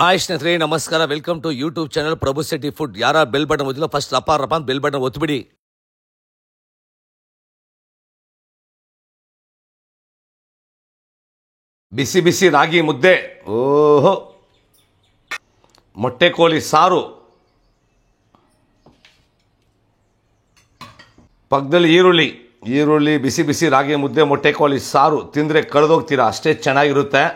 Hi ಸ್ನೇಹಿತರೆ, ನಮಸ್ಕಾರ. Welcome to YouTube channel Prabhu Shetty food. ಯಾರ ಬೆಲ್ ಬಟನ್ ಒತ್ತಿಲ್ಲ ಫಸ್ಟ್ ರಪ್ಪ ಅಂತ ಬೆಲ್ ಬಟನ್ ಒತ್ತಿಬಿಡಿ. ಬಿಸಿ ಬಿಸಿ ರಾಗಿ ಮುದ್ದೆ, ಓಹೋ, ಮೊಟ್ಟೆ ಕೋಳಿ ಸಾರು, ಪಕ್ಕದಲ್ಲಿ ಈರುಳ್ಳಿ, ಬಿಸಿ ಬಿಸಿ ರಾಗಿ ಮುದ್ದೆ, ಮೊಟ್ಟೆ ಕೋಳಿ ಸಾರು ತಿಂದರೆ ಕಳೆದೋಗ್ತೀರಾ, ಅಷ್ಟೇ ಚೆನ್ನಾಗಿರುತ್ತೆ.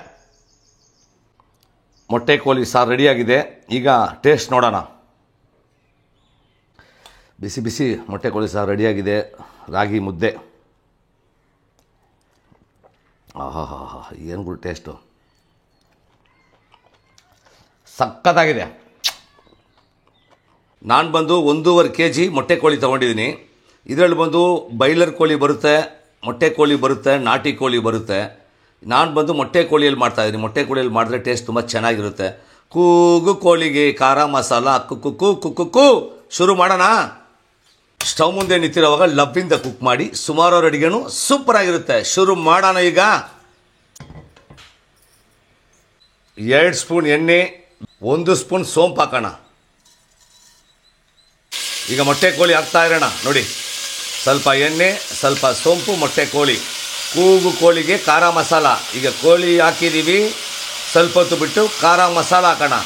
ಮೊಟ್ಟೆ ಕೋಳಿ ಸಾರು ರೆಡಿಯಾಗಿದೆ. ಈಗ ಟೇಸ್ಟ್ ನೋಡೋಣ. ಬಿಸಿ ಬಿಸಿ ಮೊಟ್ಟೆ ಕೋಳಿ ಸಾರು ರೆಡಿಯಾಗಿದೆ. ರಾಗಿ ಮುದ್ದೆ, ಆಹಾ ಹಾ ಹಾ, ಏನು ಗುಡ್ ಟೇಸ್ಟು, ಸಖತ್ತಾಗಿದೆ. ನಾನು ಬಂದು 1.5 kg ಮೊಟ್ಟೆ ಕೋಳಿ ತೊಗೊಂಡಿದ್ದೀನಿ. ಇದರಲ್ಲಿ ಬಂದು ಬಾಯ್ಲರ್ ಕೋಳಿ ಬರುತ್ತೆ, ಮೊಟ್ಟೆ ಕೋಳಿ ಬರುತ್ತೆ, ನಾಟಿ ಕೋಳಿ ಬರುತ್ತೆ. ನಾನು ಬಂದು ಮೊಟ್ಟೆ ಕೋಳಿಯಲ್ಲಿ ಮಾಡ್ತಾಯಿದ್ದೀನಿ. ಮೊಟ್ಟೆ ಕೋಳಿಯಲ್ಲಿ ಮಾಡಿದ್ರೆ ಟೇಸ್ಟ್ ತುಂಬ ಚೆನ್ನಾಗಿರುತ್ತೆ. ಕೂಗು ಕೋಳಿಗೆ ಖಾರ ಮಸಾಲ, ಕುಕ್ಕು ಶುರು ಮಾಡೋಣ. ಸ್ಟವ್ ಮುಂದೆ ನಿಂತಿರೋವಾಗ ಲವ್ವಿಂದ ಕುಕ್ ಮಾಡಿ ಸುಮಾರು ಅಡುಗೆನೂ ಸೂಪರಾಗಿರುತ್ತೆ. ಶುರು ಮಾಡೋಣ. ಈಗ 2 ಸ್ಪೂನ್ ಎಣ್ಣೆ, 1 ಸ್ಪೂನ್ ಸೋಂಪು ಹಾಕೋಣ. ಈಗ ಮೊಟ್ಟೆ ಕೋಳಿ ಹಾಕ್ತಾ ಇರೋಣ. ನೋಡಿ, ಸ್ವಲ್ಪ ಎಣ್ಣೆ, ಸ್ವಲ್ಪ ಸೋಂಪು, ಮೊಟ್ಟೆ ಕೋಳಿ, ಕೂಗು ಕೋಳಿಗೆ ಖಾರ ಮಸಾಲ. ಈಗ ಕೋಳಿ ಹಾಕಿದ್ದೀವಿ, ಸ್ವಲ್ಪ ಹೊತ್ತು ಬಿಟ್ಟು ಖಾರ ಮಸಾಲ ಹಾಕೋಣ.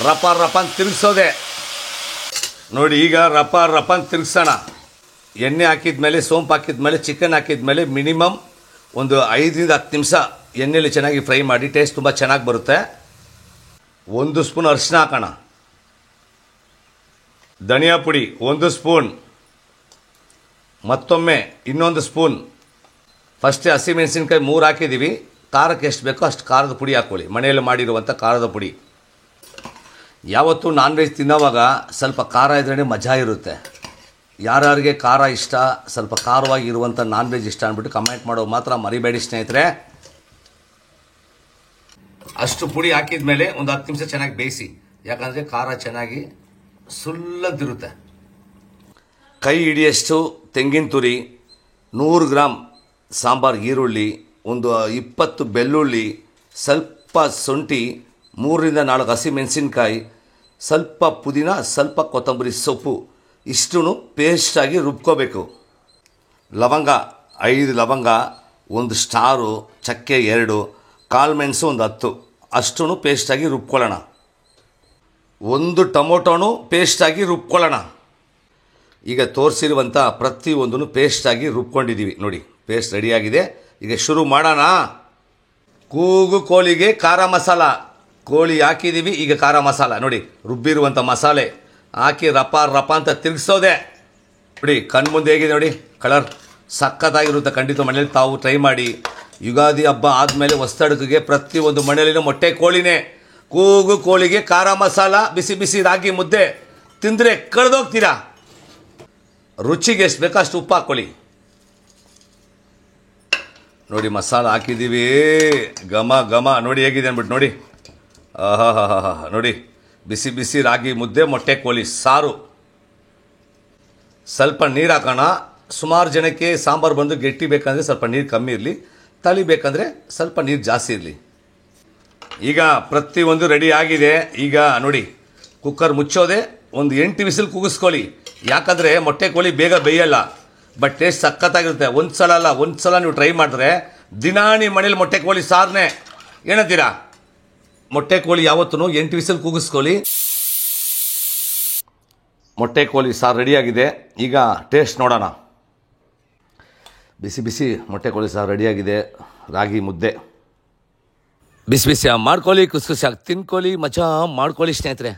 ರಪ ತಿರುಗಿಸೋದೆ ನೋಡಿ. ಈಗ ರಪ ತಿರುಗಿಸೋಣ. ಎಣ್ಣೆ ಹಾಕಿದ್ಮೇಲೆ, ಸೋಂಪು ಹಾಕಿದ್ಮೇಲೆ, ಚಿಕನ್ ಹಾಕಿದ್ಮೇಲೆ ಮಿನಿಮಮ್ ಒಂದು 5 ರಿಂದ 10 ನಿಮಿಷ ಎಣ್ಣೆಯಲ್ಲಿ ಚೆನ್ನಾಗಿ ಫ್ರೈ ಮಾಡಿ ಟೇಸ್ಟ್ ತುಂಬ ಚೆನ್ನಾಗಿ ಬರುತ್ತೆ. 1 ಸ್ಪೂನ್ ಅರಿಶಿನ ಹಾಕೋಣ. ಧನಿಯಾ ಪುಡಿ 1 ಸ್ಪೂನ್, ಮತ್ತೊಮ್ಮೆ 1 ಸ್ಪೂನ್. ಫಸ್ಟೇ ಹಸಿಮೆಣಸಿನ್ಕಾಯಿ 3 ಹಾಕಿದ್ದೀವಿ. ಖಾರಕ್ಕೆ ಎಷ್ಟು ಬೇಕೋ ಅಷ್ಟು ಖಾರದ ಪುಡಿ ಹಾಕ್ಕೊಳ್ಳಿ, ಮನೆಯಲ್ಲಿ ಮಾಡಿರುವಂಥ ಖಾರದ ಪುಡಿ. ಯಾವತ್ತೂ ನಾನ್ ವೆಜ್ ತಿನ್ನೋವಾಗ ಸ್ವಲ್ಪ ಖಾರ ಇದ್ರೇ ಮಜಾ ಇರುತ್ತೆ. ಯಾರ್ಯಾರಿಗೆ ಖಾರ ಇಷ್ಟ, ಸ್ವಲ್ಪ ಖಾರವಾಗಿ ಇರುವಂಥ ನಾನ್ ವೆಜ್ ಇಷ್ಟ ಅಂದ್ಬಿಟ್ಟು ಕಮೆಂಟ್ ಮಾಡೋ ಮಾತ್ರ ಮರಿಬೇಡಿ ಸ್ನೇಹಿತರೆ. ಅಷ್ಟು ಪುಡಿ ಹಾಕಿದ ಮೇಲೆ ಒಂದು 10 ನಿಮಿಷ ಚೆನ್ನಾಗಿ ಬೇಯಿಸಿ, ಯಾಕಂದರೆ ಖಾರ ಚೆನ್ನಾಗಿ ಸುಲ್ಲದಿರುತ್ತೆ. ಕೈ ಹಿಡಿಯಷ್ಟು ತೆಂಗಿನ ತುರಿ, 100 ಗ್ರಾಮ್ ಸಾಂಬಾರು ಈರುಳ್ಳಿ, ಒಂದು 20 ಬೆಳ್ಳುಳ್ಳಿ, ಸ್ವಲ್ಪ ಶುಂಠಿ, 3 ರಿಂದ 4 ಹಸಿಮೆಣಸಿನ್ಕಾಯಿ, ಸ್ವಲ್ಪ ಪುದೀನ, ಸ್ವಲ್ಪ ಕೊತ್ತಂಬರಿ ಸೊಪ್ಪು, ಇಷ್ಟೂ ಪೇಸ್ಟಾಗಿ ರುಬ್ಕೋಬೇಕು. ಲವಂಗ 5 ಲವಂಗ, 1 ಸ್ಟಾರು, ಚಕ್ಕೆ 2, ಕಾಳುಮೆಣಸು 10, ಅಷ್ಟೂ ಪೇಸ್ಟಾಗಿ ರುಬ್ಕೊಳ್ಳೋಣ. 1 ಟೊಮೊಟೊನೂ ಪೇಸ್ಟಾಗಿ ರುಬ್ಕೊಳ್ಳೋಣ. ಈಗ ತೋರಿಸಿರುವಂಥ ಪ್ರತಿಯೊಂದೂ ಪೇಸ್ಟಾಗಿ ರುಬ್ಕೊಂಡಿದ್ದೀವಿ. ನೋಡಿ, ಪೇಸ್ಟ್ ರೆಡಿಯಾಗಿದೆ. ಈಗ ಶುರು ಮಾಡೋಣ. ಕೂಗು ಕೋಳಿಗೆ ಖಾರ ಮಸಾಲ, ಕೋಳಿ ಹಾಕಿದ್ದೀವಿ. ಈಗ ಖಾರ ಮಸಾಲ ನೋಡಿ, ರುಬ್ಬಿರುವಂಥ ಮಸಾಲೆ ಹಾಕಿ ರಪ ಅಂತ ತಿರುಗಿಸೋದೆ. ನೋಡಿ, ಕಣ್ಮುಂದೆ ಹೇಗಿದೆ ನೋಡಿ, ಕಲರ್ ಸಖತ್ತಾಗಿರುತ್ತೆ. ಖಂಡಿತ ಮನೇಲಿ ತಾವು ಟ್ರೈ ಮಾಡಿ. ಯುಗಾದಿ ಹಬ್ಬ ಆದಮೇಲೆ ಹೊಸತಡುಕಿಗೆ ಪ್ರತಿಯೊಂದು ಮನೆಯಲ್ಲಿನ ಮೊಟ್ಟೆ ಕೋಳಿನೇ. ಕೂಗು ಕೋಳಿಗೆ ಖಾರ ಮಸಾಲ, ಬಿಸಿ ಬಿಸಿ ರಾಗಿ ಮುದ್ದೆ ತಿಂದರೆ ಕಳೆದೋಗ್ತೀರಾ. ರುಚಿಗೆ ಎಷ್ಟು ಬೇಕೋ ಅಷ್ಟು ಉಪ್ಪು ಹಾಕ್ಕೊಳ್ಳಿ. ನೋಡಿ, ಮಸಾಲ ಹಾಕಿದ್ದೀವಿ. ಘಮ ನೋಡಿ ಹೇಗಿದೆ ಅಂದ್ಬಿಟ್ಟು ನೋಡಿ. ಆಹಾ ಹಾ ಹಾ ಹಾ, ನೋಡಿ, ಬಿಸಿ ಬಿಸಿ ರಾಗಿ ಮುದ್ದೆ, ಮೊಟ್ಟೆ ಕೋಳಿ ಸಾರು. ಸ್ವಲ್ಪ ನೀರು ಹಾಕೋಣ. ಸುಮಾರು ಜನಕ್ಕೆ ಸಾಂಬಾರು ಬಂದು ಗಟ್ಟಿ ಬೇಕಂದರೆ ಸ್ವಲ್ಪ ನೀರು ಕಮ್ಮಿ ಇರಲಿ, ತಳಿ ಬೇಕಂದರೆ ಸ್ವಲ್ಪ ನೀರು ಜಾಸ್ತಿ ಇರಲಿ. ಈಗ ಪ್ರತಿಯೊಂದು ರೆಡಿ ಆಗಿದೆ. ಈಗ ನೋಡಿ, ಕುಕ್ಕರ್ ಮುಚ್ಚೋದೆ, ಒಂದು 8 ವಿಸಿಲ್ ಕೂಗಿಸ್ಕೊಳ್ಳಿ. ಯಾಕಂದರೆ ಮೊಟ್ಟೆ ಕೋಳಿ ಬೇಗ ಬೇಯಲ್ಲ, ಬಟ್ ಟೇಸ್ಟ್ ಸಖತ್ತಾಗಿರುತ್ತೆ. ಒಂದು ಸಲ ನೀವು ಟ್ರೈ ಮಾಡಿದ್ರೆ ದಿನಾ ನಿಮ್ಮ ಮನೇಲಿ ಮೊಟ್ಟೆ ಕೋಳಿ ಸಾರನ್ನೇ. ಏನಂತೀರಾ? ಮೊಟ್ಟೆ ಕೋಳಿ ಯಾವತ್ತೂ 8 ವಿಸಿಲ್ ಕೂಗಿಸ್ಕೊಳ್ಳಿ. ಮೊಟ್ಟೆ ಕೋಳಿ ಸಾರು ರೆಡಿಯಾಗಿದೆ. ಈಗ ಟೇಸ್ಟ್ ನೋಡೋಣ. ಬಿಸಿ ಬಿಸಿ ಮೊಟ್ಟೆ ಕೋಳಿ ಸಾರು ರೆಡಿಯಾಗಿದೆ. ರಾಗಿ ಮುದ್ದೆ ಬಿಸಿ ಬಿಸಿ ಮಾಡ್ಕೊಳ್ಳಿ, ಖುಷಿ ಖುಷಿಯಾಗಿ ತಿನ್ಕೊಳ್ಳಿ, ಮಜಾ ಮಾಡ್ಕೊಳ್ಳಿ ಸ್ನೇಹಿತರೆ.